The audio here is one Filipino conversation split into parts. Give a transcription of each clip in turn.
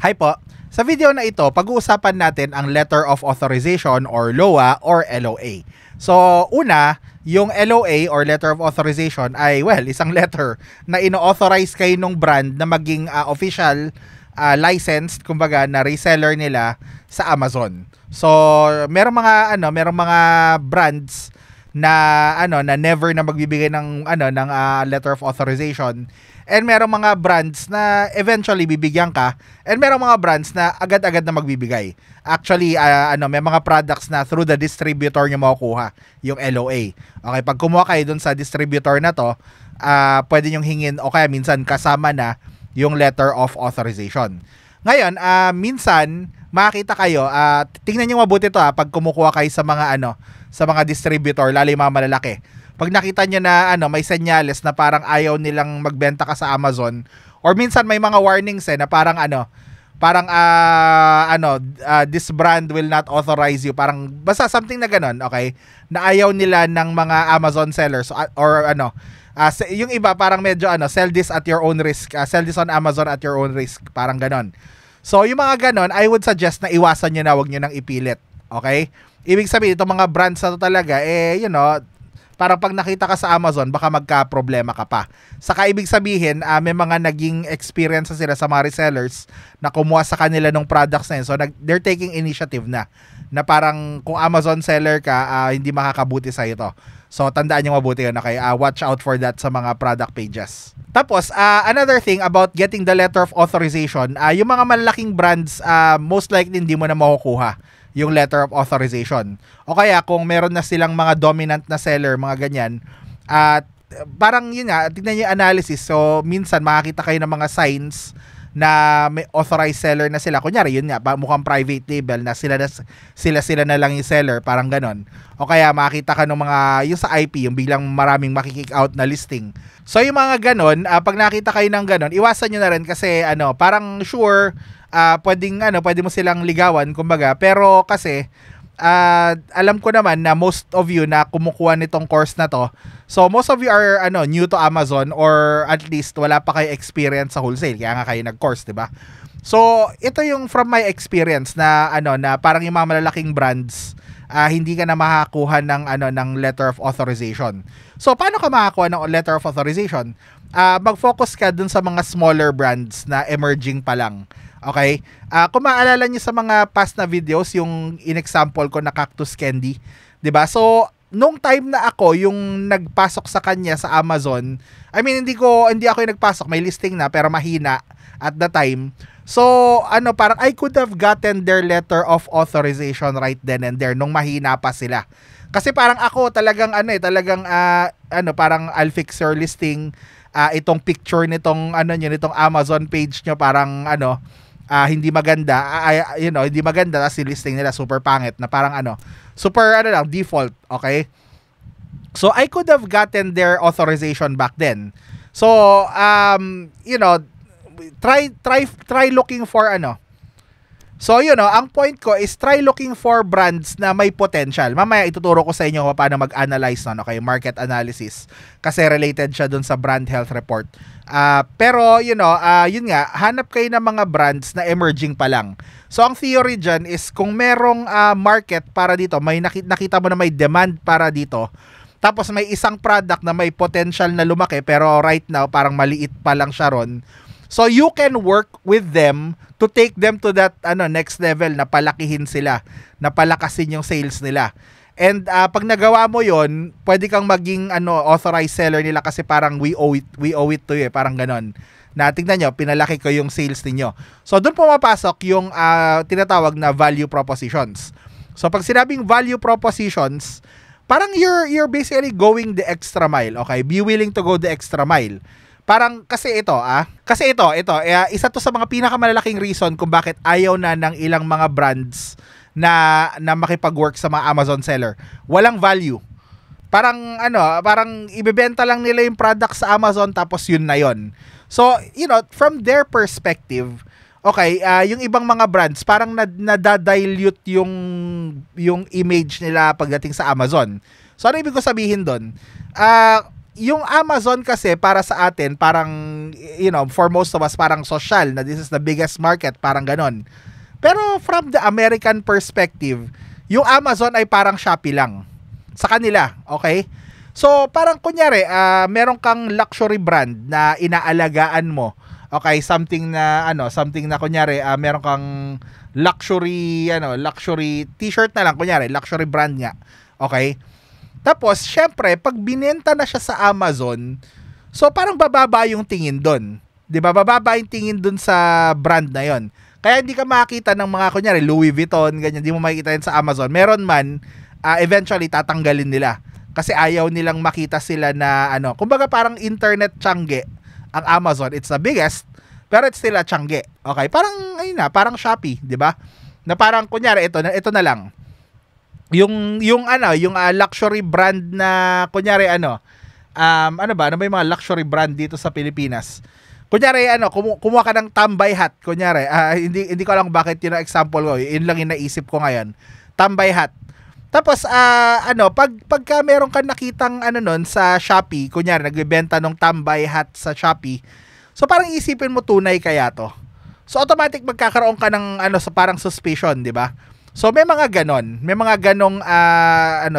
Hi po! Sa video na ito, pag-uusapan natin ang Letter of Authorization or LOA or LOA. So, una, yung LOA or Letter of Authorization ay, well, isang letter na ino-authorize kayo ng brand na maging official licensed, kumbaga, na reseller nila sa Amazon. So, merong mga brands na na never na magbibigay ng letter of authorization. And merong mga brands na eventually bibigyan ka, and merong mga brands na agad-agad na magbibigay. Actually, may mga products na through the distributor nyo makukuha yung LOA. Okay, pag kumuha kayo dun sa distributor na to, pwede nyong hingin o kaya minsan kasama na yung letter of authorization. Ngayon, minsan makita kayo, tingnan niyo mabuti to pag kumukuha kayo sa mga distributor, lalo yung mga malalaki. Pag nakita niyo na may senyales na parang ayaw nilang magbenta ka sa Amazon, or minsan may mga warnings na parang this brand will not authorize you, parang basta something na ganun, okay? Na ayaw nila ng mga Amazon sellers or yung iba parang medyo sell this at your own risk, sell this on Amazon at your own risk, parang ganon. So yung mga ganon, I would suggest na iwasan nyo na, wag nyo nang ipilit, okay? Ibig sabihin, itong mga brands na to talaga, parang pag nakita ka sa Amazon, baka magka-problema ka pa. Saka ibig sabihin, may mga naging experience sila sa mga resellers na kumuha sa kanila ng products na yun. So they're taking initiative na parang kung Amazon seller ka, hindi makakabuti sa ito. So tandaan nyo mabuti yun, okay? Watch out for that sa mga product pages. Tapos, another thing about getting the letter of authorization, yung mga malalaking brands, most likely hindi mo na makukuha yung letter of authorization. O kaya kung meron na silang mga dominant na seller, mga ganyan, at parang yun nga, tignan niyo yung analysis. So minsan makakita kayo ng mga signs na may authorized seller na sila. Kunyari yun nga, mukhang private label na sila na lang yung seller, parang ganon. O kaya makita ka ng mga yung sa IP, yung biglang maraming makikick out na listing. So yung mga ganon, pag nakita kayo ng ganon, iwasan nyo na rin kasi parang sure pwede mo silang ligawan, kumbaga, pero kasi alam ko naman na most of you na kumukuha nitong course na to, so most of you are new to Amazon, or at least wala pa kayo experience sa wholesale, kaya nga kayo nag-course, di ba? So ito yung from my experience na na parang yung mga malalaking brands, hindi ka na makakuha ng letter of authorization. So paano ka makakuha ng letter of authorization? Mag-focus ka dun sa mga smaller brands na emerging pa lang. Okay? Kung maalala niyo sa mga past na videos, yung in-example ko na Cactus Candy, 'di ba? So, nung time na ako yung nagpasok sa kanya sa Amazon, I mean, hindi ako yung nagpasok, may listing na pero mahina at the time. So, parang I could have gotten their letter of authorization right then and there nung mahina pa sila. Kasi parang ako talagang parang I'll fix your listing, itong picture nitong nitong Amazon page nyo parang hindi maganda, hindi maganda, kasi listing nila super pangit na parang super default, okay? So I could have gotten their authorization back then. So try looking for So ang point ko is try looking for brands na may potential. Mamaya ituturo ko sa inyo paano mag-analyze okay, market analysis, kasi related siya dun sa brand health report. Pero yun nga, hanap kayo ng mga brands na emerging pa lang. So ang theory dyan is kung merong market para dito, may nakita mo na may demand para dito, tapos may isang product na may potential na lumaki pero right now parang maliit pa lang siya ron. So you can work with them to take them to that next level, na palakihin sila, na palakasin yung sales nila. And pag nagawa mo yon, pwede kang maging authorized seller nila, kasi parang we owe it to you, parang ganon. Na tingnan nyo, pinalaki ko yung sales niyo. So doon pumapasok yung tinatawag na value propositions. So pag sinabing value propositions, parang you're basically going the extra mile, okay? Be willing to go the extra mile. Parang kasi ito, isa to sa mga pinakamalalaking reason kung bakit ayaw na ng ilang mga brands na makipag-work sa mga Amazon seller. Walang value. Parang parang ibebenta lang nila yung product sa Amazon, tapos yun na yun. So, from their perspective, okay, yung ibang mga brands parang nadadilute yung image nila pagdating sa Amazon. So ano ibig ko sabihin doon? yung Amazon kasi para sa atin, parang, for most of us, parang social, na this is the biggest market, parang ganon. Pero from the American perspective, yung Amazon ay parang Shopee lang sa kanila, okay? So, parang kunyari, meron kang luxury brand na inaalagaan mo. Okay, something na kunyari, meron kang luxury t-shirt na lang, kunyari, luxury brand nga. Okay? Tapos, syempre, pag binenta na siya sa Amazon, so parang bababa yung tingin doon. 'Di ba? Bababa yung tingin doon sa brand na 'yon. Kaya hindi ka makakita ng mga kunyari Louis Vuitton, ganyan, hindi mo makikita yan sa Amazon. Meron man, eventually tatanggalin nila. Kasi ayaw nilang makita sila na kumbaga parang internet tiyangge ang Amazon. It's the biggest, pero it's still a tiyangge. Okay? Parang parang Shopee, 'di ba? Na parang kunyari ito na lang. Yung luxury brand na kunyari ano ba yung mga luxury brand dito sa Pilipinas. Kunyari kumuha ka ng Tambay hat, kunyari. Hindi ko alam bakit yun ang example ko. Yun lang yung naisip ko ngayon. Tambay hat. Tapos pagka meron ka nakitang nun sa Shopee, kunyari nagbebenta ng Tambay hat sa Shopee. So parang isipin mo tunay kaya to. So automatic magkakaroon ka ng sa parang suspicion, 'di ba? So may mga ganong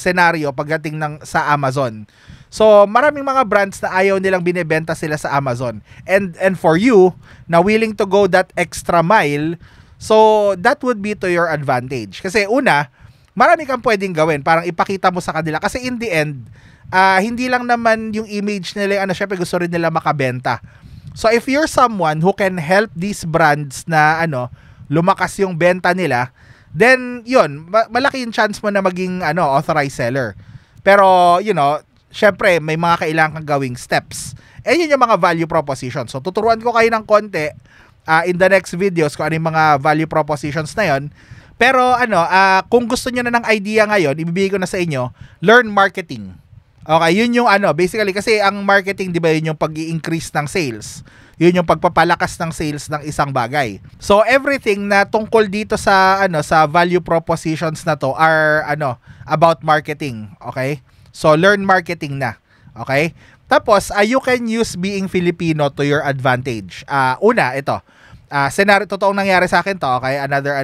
scenario pagdating sa Amazon. So maraming mga brands na ayaw nilang binebenta sila sa Amazon. And for you na willing to go that extra mile, so that would be to your advantage. Kasi una, marami kang pwedeng gawin, parang ipakita mo sa kanila kasi in the end, hindi lang naman yung image nila, syempre gusto rin nila makabenta. So if you're someone who can help these brands na lumakas yung benta nila, then yun, malaki yung chance mo na maging authorized seller. Pero syempre may mga kailangan kang gawing steps. Yun yung mga value proposition. So tuturuan ko kayo ng konti in the next videos kung ano yung mga value propositions na yun. Pero kung gusto niyo na ng idea ngayon, ibibigay ko na sa inyo, learn marketing. Okay, yun yung basically kasi ang marketing, 'di ba, yun yung pag-i-increase ng sales. Yun yung pagpapalakas ng sales ng isang bagay. So everything na tungkol dito sa sa value propositions na to are about marketing, okay? So learn marketing na, okay? Tapos you can use being Filipino to your advantage. Una, ito. Scenario, totoong nangyari sa akin to, okay? Another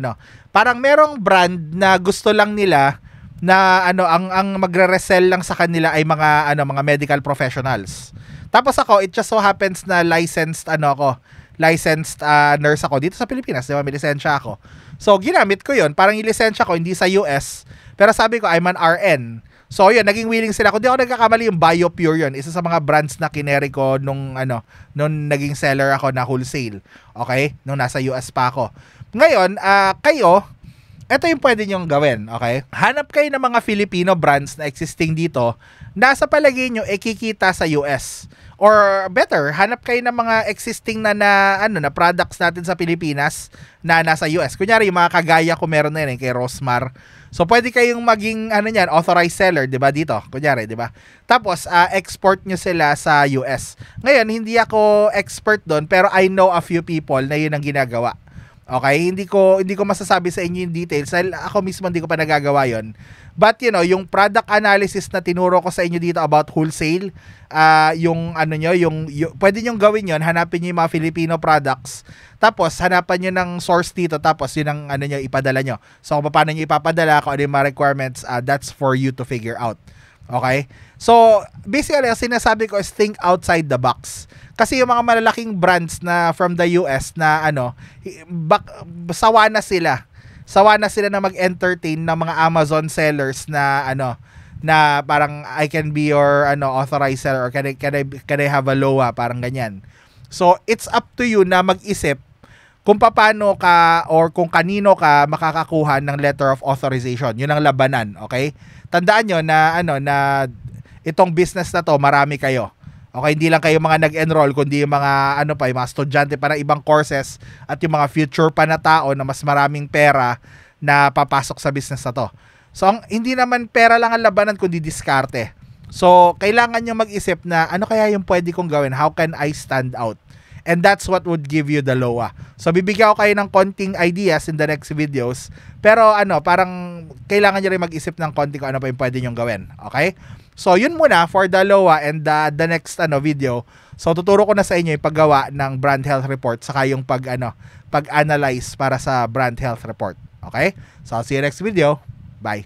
parang merong brand na gusto lang nila na ang magre-resell lang sa kanila ay mga mga medical professionals. Tapos ako, it just so happens na licensed nurse ako dito sa Pilipinas, di ba? May lisensya ako. So ginamit ko 'yon, parang yung lisensya ko hindi sa US, pero sabi ko I'm an RN. So yun, naging willing sila. Kung di ako nagkakamali, yung BioPure yun, isa sa mga brands na kineri ko nung naging seller ako na wholesale. Okay? Nung nasa US pa ako. Ngayon, kayo, ito yung pwede nyong gawin, okay? Hanap kayo ng mga Filipino brands na existing dito na sa palagay nyo kikita sa US. Or better, hanap kayo ng mga existing na products natin sa Pilipinas na nasa US. Kunyari, yung mga kagaya ko meron na yun kay Rosmar. So pwede kayong maging authorized seller, 'di ba, dito? Kunyari, 'di ba? Tapos export nyo sila sa US. Ngayon, hindi ako expert doon, pero I know a few people na 'yun ang ginagawa. Okay, hindi ko masasabi sa inyo yung details dahil ako mismo hindi ko pa nagagawa 'yon. But yung product analysis na tinuro ko sa inyo dito about wholesale, yung pwede niyo gawin 'yon, hanapin niyo yung mga Filipino products. Tapos hanapan niyo ng source dito, tapos yun ang niyo ipadala niyo. So kung paano niyo ipapadala, kung ano yung mga requirements, that's for you to figure out. Okay? So basically, ang sinasabi ko is think outside the box. Kasi yung mga malalaking brands na from the US na sawa na sila. Sawa na sila na mag-entertain ng mga Amazon sellers na na parang I can be your authorized seller or can I have a LOA, parang ganyan. So it's up to you na mag-isip kung paano ka or kung kanino ka makakakuha ng letter of authorization. Yun ang labanan, okay? Tandaan nyo na na itong business na to, marami kayo. Okay, hindi lang kayo mga nag-enroll, kundi yung mga yung mga estudyante pa ng ibang courses at yung mga future pa na tao na mas maraming pera na papasok sa business na to. So, hindi naman pera lang ang labanan, kundi diskarte. So, kailangan nyo mag-isip na ano kaya yung pwede kong gawin? How can I stand out? And that's what would give you the LOA. So, bibigyan ko kayo ng konting ideas in the next videos. Pero parang kailangan nyo rin mag-isip ng konti kung ano pa yung pwede nyong gawin. Okay? So yun muna for the LOA and the next video. So tuturo ko na sa inyo yung paggawa ng brand health report saka yung pag-analyze para sa brand health report. Okay? So I'll see you next video. Bye.